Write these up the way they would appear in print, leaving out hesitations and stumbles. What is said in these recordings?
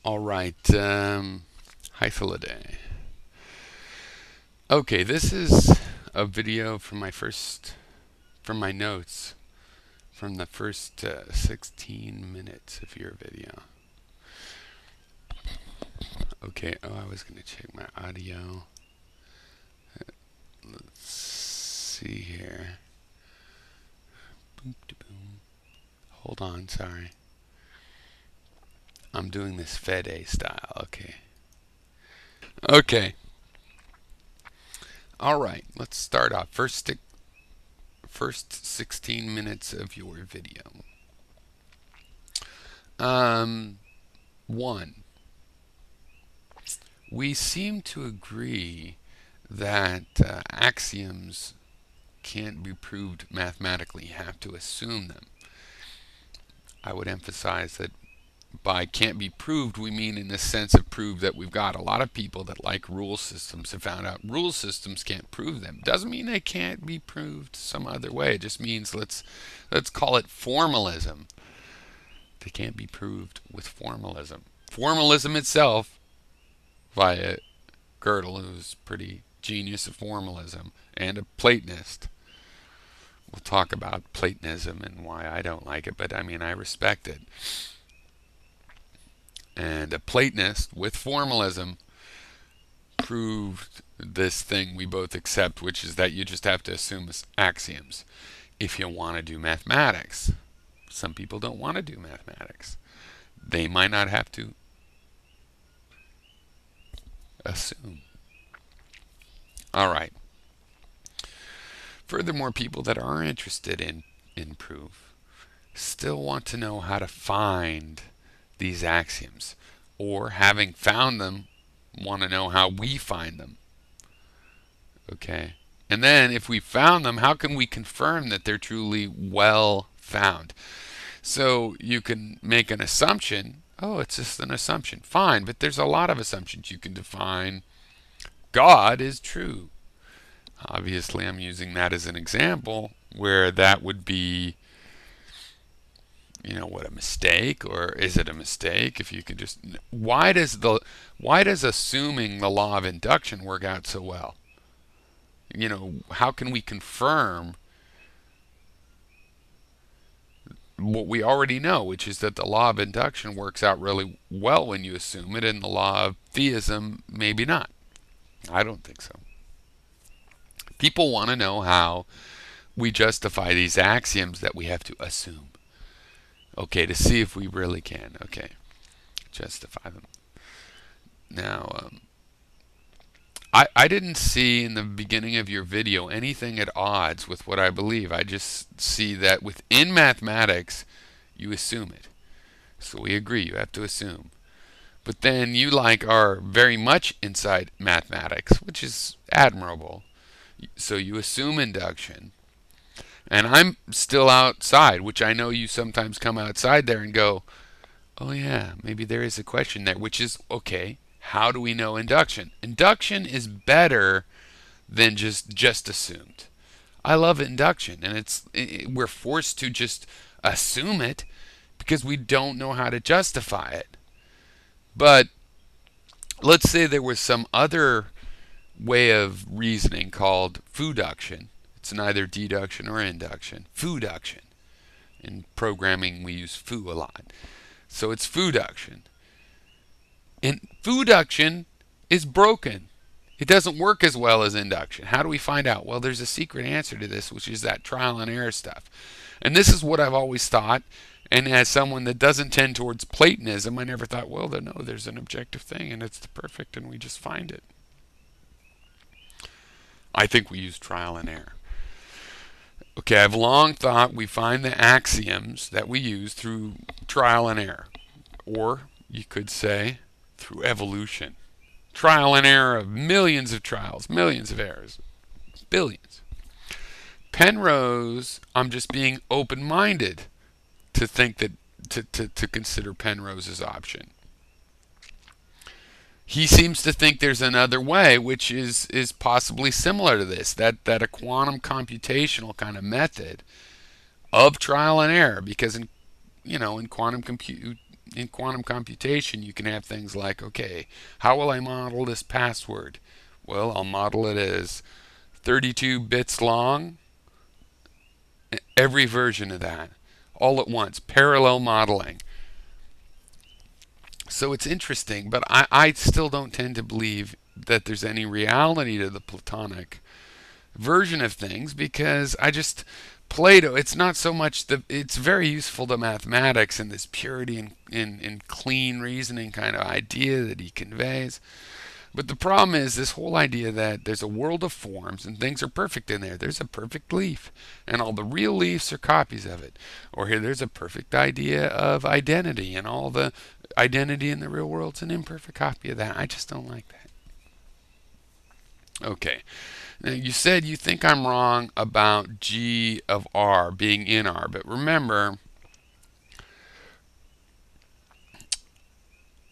All right, hythlogodel. Okay, this is a video from my notes from the first 16 minutes of your video. Okay, oh, I was going to check my audio. Let's see here. Boom, boom. Hold on, sorry. I'm doing this Fede style, okay. Okay. All right, let's start off. First 16 minutes of your video. One, we seem to agree that axioms can't be proved mathematically. You have to assume them. I would emphasize that by can't be proved, we mean in the sense of prove that we've got a lot of people that like rule systems have found out rule systems can't prove them. Doesn't mean they can't be proved some other way. It just means let's call it formalism. They can't be proved with formalism. Formalism itself, via Gödel, who's pretty genius at formalism and a Platonist. We'll talk about Platonism and why I don't like it, but I mean I respect it. And a Platonist with formalism proved this thing we both accept, which is that you just have to assume axioms if you want to do mathematics. Some people don't want to do mathematics. They might not have to assume. All right. Furthermore, people that are interested in proof still want to know how to find these axioms, or having found them, want to know how we find them. Okay? And then if we found them, how can we confirm that they're truly well found? So you can make an assumption. Oh, it's just an assumption. Fine, but there's a lot of assumptions you can define. God is true. Obviously, I'm using that as an example where that would be, what, a mistake, or is it a mistake? If you could just, why does assuming the law of induction work out so well? How can we confirm what we already know, which is that the law of induction works out really well when you assume it, and the law of theism maybe not? I don't think so. People want to know how we justify these axioms that we have to assume. Okay, to see if we really can. Okay, justify them. Now, I didn't see in the beginning of your video anything at odds with what I believe. I just see that within mathematics, you assume it. So we agree, you have to assume. But then you are very much inside mathematics, which is admirable. So you assume induction. And I'm still outside, which I know you sometimes come outside there and go, oh yeah, maybe there is a question there, which is, okay, how do we know induction? Induction is better than just assumed. I love induction, and we're forced to just assume it because we don't know how to justify it. But let's say there was some other way of reasoning called fooduction. It's neither deduction or induction. Fooduction. In programming, we use foo a lot. So it's fooduction. And fooduction is broken. It doesn't work as well as induction. How do we find out? Well, there's a secret answer to this, which is that trial and error stuff. And this is what I've always thought. And as someone that doesn't tend towards Platonism, I never thought, well, no, there's an objective thing, and it's the perfect, and we just find it. I think we use trial and error. Okay, I've long thought we find the axioms that we use through trial and error. Or you could say through evolution. Trial and error of millions of trials, millions of errors, billions. Penrose, I'm just being open-minded to think that to consider Penrose's option. He seems to think there's another way, which is possibly similar to this, that a quantum computational kind of method of trial and error, because in quantum In quantum computation, you can have things like, okay, how will I model this password? Well, I'll model it as 32 bits long, every version of that, all at once, parallel modeling. So it's interesting, but I still don't tend to believe that there's any reality to the Platonic version of things, because Plato, it's not so much it's very useful to mathematics and this purity and clean reasoning kind of idea that he conveys. But the problem is this whole idea that there's a world of forms and things are perfect in there. There's a perfect leaf, and all the real leaves are copies of it. Or here, there's a perfect idea of identity, and all the identity in the real world's an imperfect copy of that. I just don't like that. Okay. Now, you said you think I'm wrong about G of R being in R, but remember,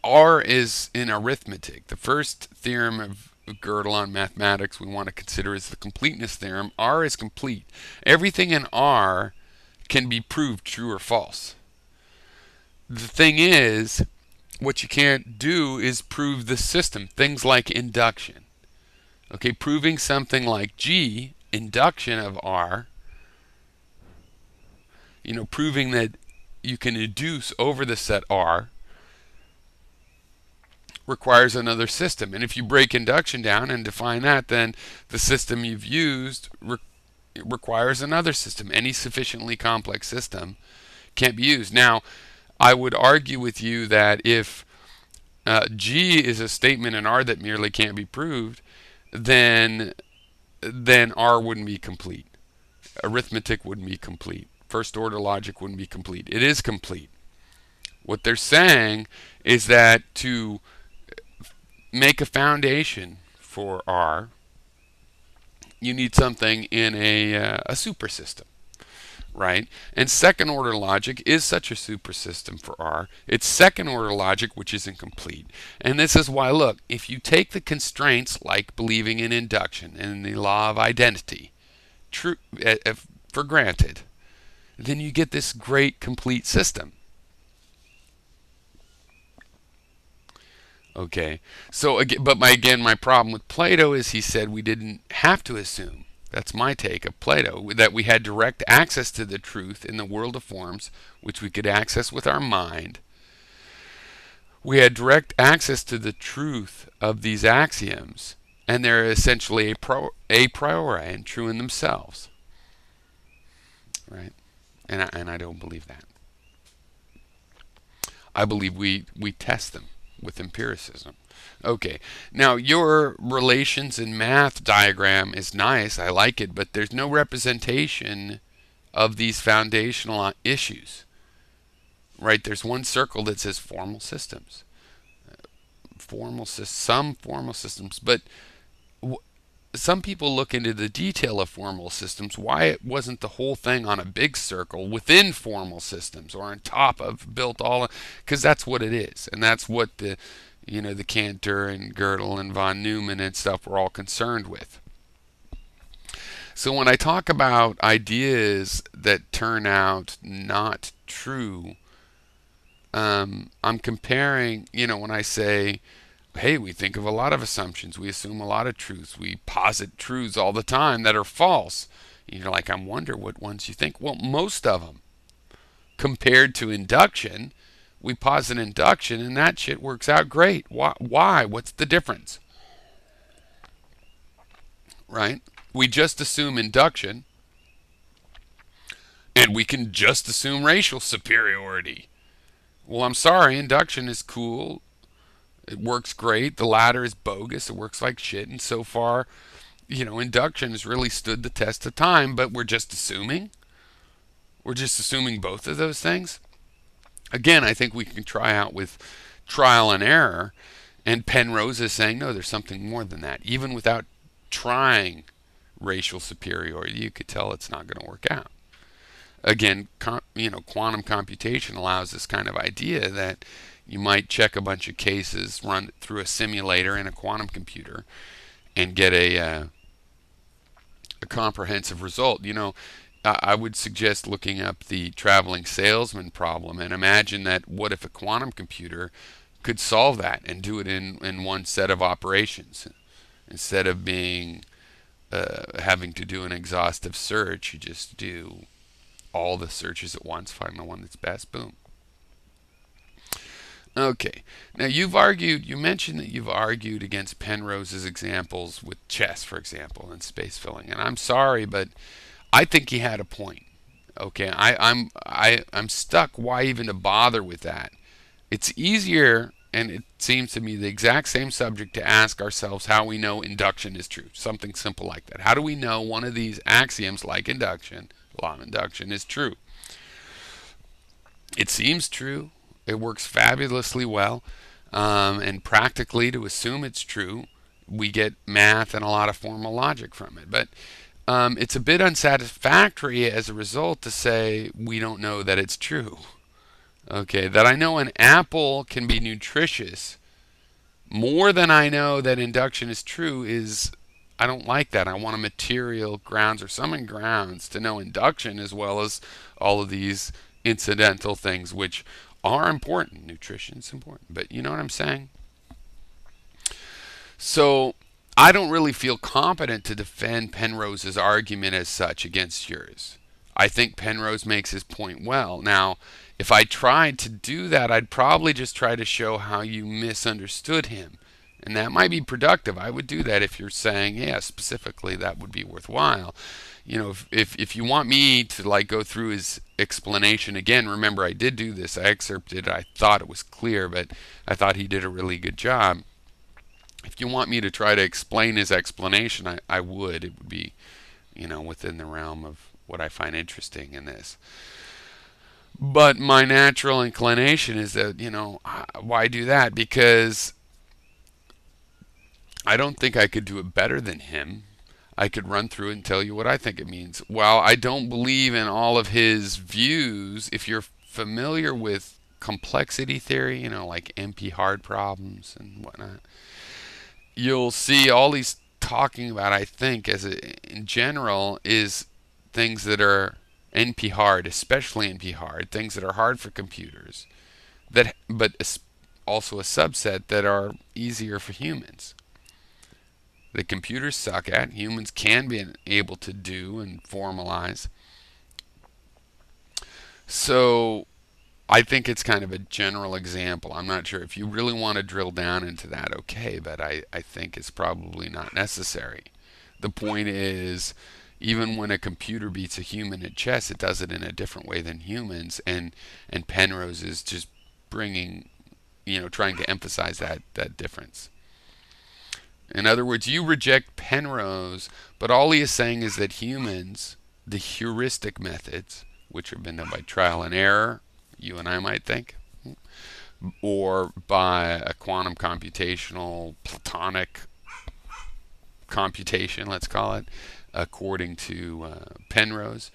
R is in arithmetic. The first theorem of Gödel on mathematics we want to consider is the completeness theorem. R is complete. Everything in R can be proved true or false. The thing is, what you can't do is prove the system. Things like induction. Okay, proving something like G, induction of R, proving that you can induce over the set R, requires another system. And if you break induction down and define that, then the system you've used requires another system. Any sufficiently complex system can't be used. Now, I would argue with you that if G is a statement in R that merely can't be proved, then R wouldn't be complete. Arithmetic wouldn't be complete. First order logic wouldn't be complete. It is complete. What they're saying is that to make a foundation for R, you need something in a super system, right? And second order logic is such a super system for R. It's second order logic which is incomplete. And this is why, look, if you take the constraints like believing in induction and the law of identity true for granted, then you get this great complete system. Okay, so but my problem with Plato is he said we didn't have to assume. That's my take of Plato, that we had direct access to the truth in the world of forms, which we could access with our mind. We had direct access to the truth of these axioms, and they're essentially a priori and true in themselves, right? And I don't believe that. I believe we test them with empiricism. Okay, now your relations in math diagram is nice, I like it, but there's no representation of these foundational issues, right? There's one circle that says formal systems, some formal systems, but some people look into the detail of formal systems, why it wasn't the whole thing on a big circle within formal systems or on top of built all, because that's what it is, and that's what the Cantor and Gödel and von Neumann and stuff were all concerned with. So when I talk about ideas that turn out not true, I'm comparing, when I say, hey, we think of a lot of assumptions, we assume a lot of truths, we posit truths all the time that are false. You're like, I wonder what ones you think. Well, most of them. Compared to induction, we posit induction and that shit works out great. Why? What's the difference? Right? We just assume induction, and we can just assume racial superiority. Well, I'm sorry, induction is cool. It works great. The latter is bogus. It works like shit. And so far, induction has really stood the test of time, but we're just assuming. We're just assuming both of those things. Again, I think we can try out with trial and error. And Penrose is saying, no, there's something more than that. Even without trying racial superiority, you could tell it's not going to work out. Again, quantum computation allows this kind of idea that you might check a bunch of cases, run through a simulator in a quantum computer, and get a comprehensive result. I would suggest looking up the traveling salesman problem and imagine that what if a quantum computer could solve that and do it in one set of operations instead of being having to do an exhaustive search. You just do all the searches at once, find the one that's best, boom. Okay, now you mentioned that you've argued against Penrose's examples with chess, for example, and space filling, and I'm sorry, but I think he had a point. Okay, I'm stuck. Why even to bother with that? It's easier, and it seems to me the exact same subject to ask ourselves how we know induction is true. Something simple like that. How do we know one of these axioms, like induction, law of induction, is true? It seems true. It works fabulously well. And practically, to assume it's true, we get math and a lot of formal logic from it. But it's a bit unsatisfactory as a result to say we don't know that it's true. Okay, that I know an apple can be nutritious more than I know that induction is true is, I don't like that. I want a material grounds or some grounds to know induction as well as all of these incidental things which are important. Nutrition is important, but you know what I'm saying? So I don't really feel competent to defend Penrose's argument as such against yours. I think Penrose makes his point well. Now, if I tried to do that, I'd probably just try to show how you misunderstood him. And that might be productive. I would do that if you're saying, yeah, specifically that would be worthwhile. You know, if you want me to like go through his explanation again, remember I did do this. I excerpted. I thought it was clear, but I thought he did a really good job. If you want me to try to explain his explanation, I would. It would be, you know, within the realm of what I find interesting in this. But my natural inclination is that, you know, why do that? Because I don't think I could do it better than him. I could run through it and tell you what I think it means. While I don't believe in all of his views, if you're familiar with complexity theory, you know, like NP hard problems and whatnot, you'll see all he's talking about, I think, in general, is things that are NP hard, especially NP hard, things that are hard for computers, but also a subset that are easier for humans. That computers suck at, humans can be able to do and formalize. So I think it's kind of a general example. I'm not sure if you really want to drill down into that, okay, but I think it's probably not necessary. The point is, even when a computer beats a human at chess, it does it in a different way than humans, and Penrose is just bringing, you know, trying to emphasize that difference. In other words, you reject Penrose, but all he is saying is that humans, the heuristic methods, which have been done by trial and error, you and I might think, or by a quantum computational Platonic computation, let's call it, according to Penrose,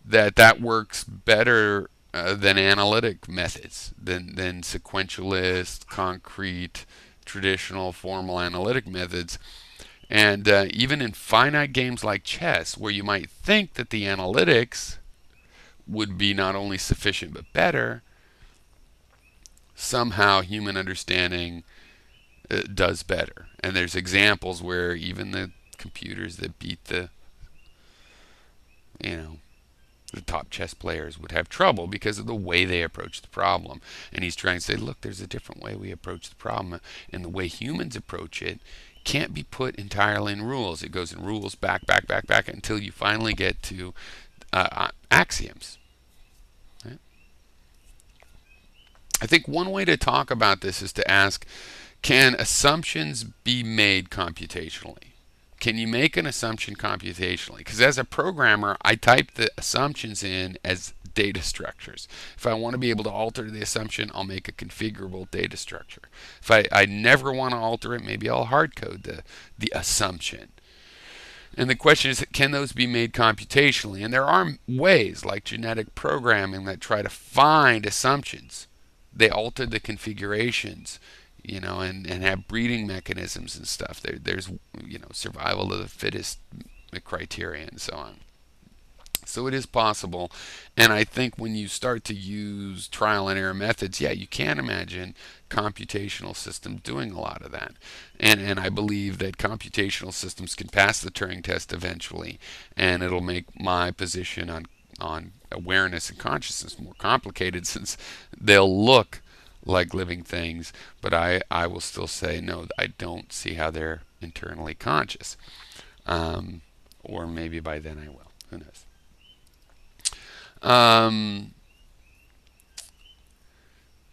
that works better than analytic methods, than sequentialist, concrete, traditional, formal analytic methods. And even in finite games like chess, where you might think that the analytics would be not only sufficient but better, somehow human understanding does better. And there's examples where even the computers that beat the, you know, the top chess players would have trouble because of the way they approach the problem. And he's trying to say, look, there's a different way we approach the problem, and the way humans approach it can't be put entirely in rules. It goes in rules back until you finally get to axioms. Right? I think one way to talk about this is to ask, can assumptions be made computationally? Can you make an assumption computationally? Because as a programmer, I type the assumptions in as data structures. If I want to be able to alter the assumption, I'll make a configurable data structure. If I never want to alter it, maybe I'll hard code the assumption. And the question is, can those be made computationally? And there are ways, like genetic programming, that try to find assumptions. They alter the configurations, you know, and have breeding mechanisms and stuff. There's, you know, survival of the fittest criteria and so on. So it is possible. And I think when you start to use trial and error methods, yeah, you can imagine computational systems doing a lot of that. And I believe that computational systems can pass the Turing test eventually, and it'll make my position on awareness and consciousness more complicated since they'll look like living things, but I will still say no, I don't see how they're internally conscious. Or maybe by then I will. Who knows? Um,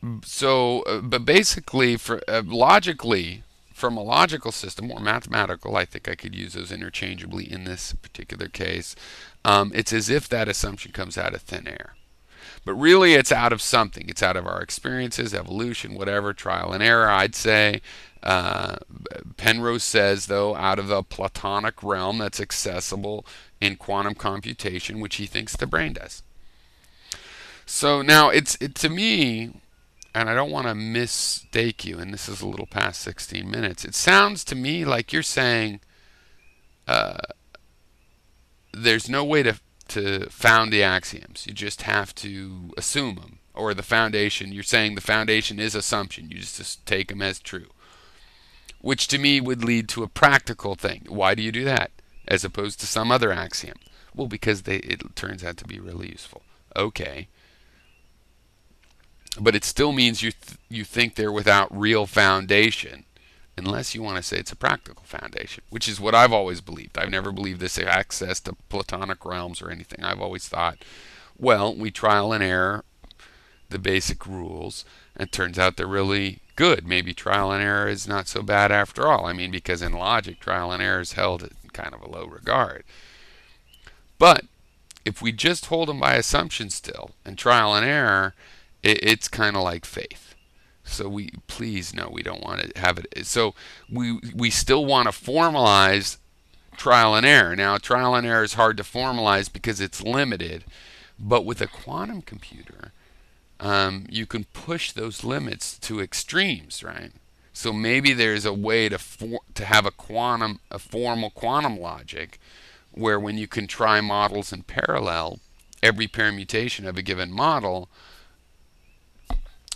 but basically, logically, from a logical system or mathematical, I think I could use those interchangeably in this particular case. It's as if that assumption comes out of thin air. But really, it's out of something. It's out of our experiences, evolution, whatever, trial and error, I'd say. Uh, Penrose says, though, out of the Platonic realm that's accessible in quantum computation, which he thinks the brain does. So now, to me, and I don't want to mistake you, and this is a little past 16 minutes, it sounds to me like you're saying uh, there's no way to found the axioms. You just have to assume them. Or the foundation, you're saying the foundation is assumption. You just take them as true. Which to me would lead to a practical thing. Why do you do that? As opposed to some other axiom? Well, because it turns out to be really useful. Okay. But it still means you think they're without real foundation, unless you want to say it's a practical foundation, which is what I've always believed. I've never believed this access to Platonic realms or anything. I've always thought, well, we trial and error the basic rules, and it turns out they're really good. Maybe trial and error is not so bad after all. I mean, because in logic, trial and error is held in kind of a low regard. But if we just hold them by assumption still, and trial and error, it's kind of like faith. So please no, we don't want to have it. So we still want to formalize trial and error. Now, trial and error is hard to formalize because it's limited, but with a quantum computer, you can push those limits to extremes, right? So maybe there's a way to have a formal quantum logic, where when you can try models in parallel, every permutation of a given model,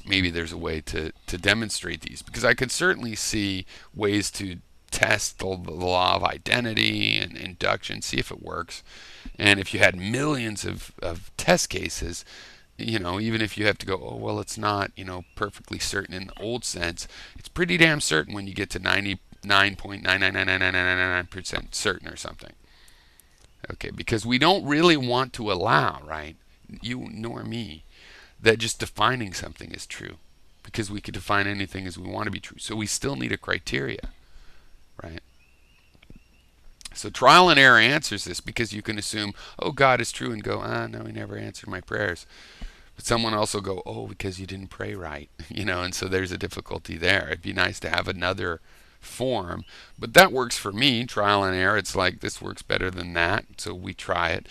maybe there's a way to demonstrate these. Because I could certainly see ways to test the law of identity and induction, see if it works. And if you had millions of test cases, even if you have to go, oh, well, it's not, perfectly certain in the old sense, it's pretty damn certain when you get to 99.9999999% certain or something. Okay, because we don't really want to allow, right, you nor me, that just defining something is true, because we could define anything as we want to be true. So we still need a criteria, right? So trial and error answers this, because you can assume, oh, God is true, and go, no, he never answered my prayers. But someone also go, oh, because you didn't pray right, and so there's a difficulty there. It'd be nice to have another form, but that works for me. Trial and error, it's like this works better than that, so we try it.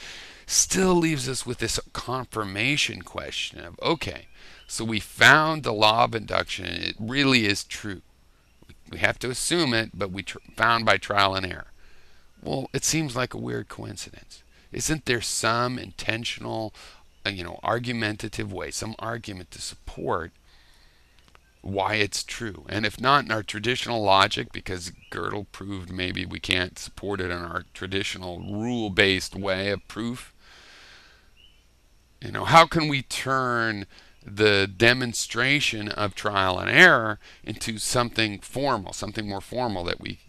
Still leaves us with this confirmation question of, okay, so we found the law of induction, and it really is true. We have to assume it, but we found by trial and error. Well, it seems like a weird coincidence. Isn't there some intentional, argumentative way, some argument to support why it's true? And if not in our traditional logic, because Gödel proved maybe we can't support it in our traditional rule-based way of proof, how can we turn the demonstration of trial and error into something formal, something more formal that we,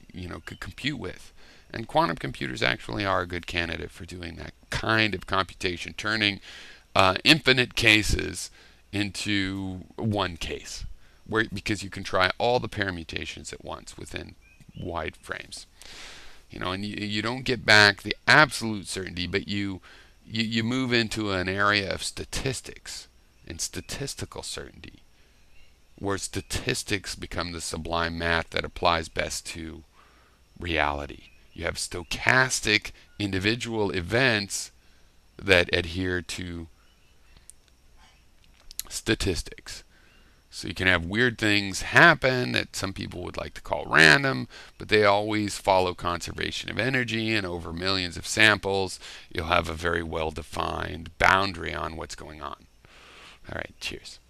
could compute with? And quantum computers actually are a good candidate for doing that kind of computation, turning infinite cases into one case, because you can try all the permutations at once within wide frames. And you don't get back the absolute certainty, but you move into an area of statistics and statistical certainty, where statistics become the sublime math that applies best to reality. You have stochastic individual events that adhere to statistics. So you can have weird things happen that some people would like to call random, but they always follow conservation of energy, and over millions of samples, you'll have a very well-defined boundary on what's going on. All right, cheers.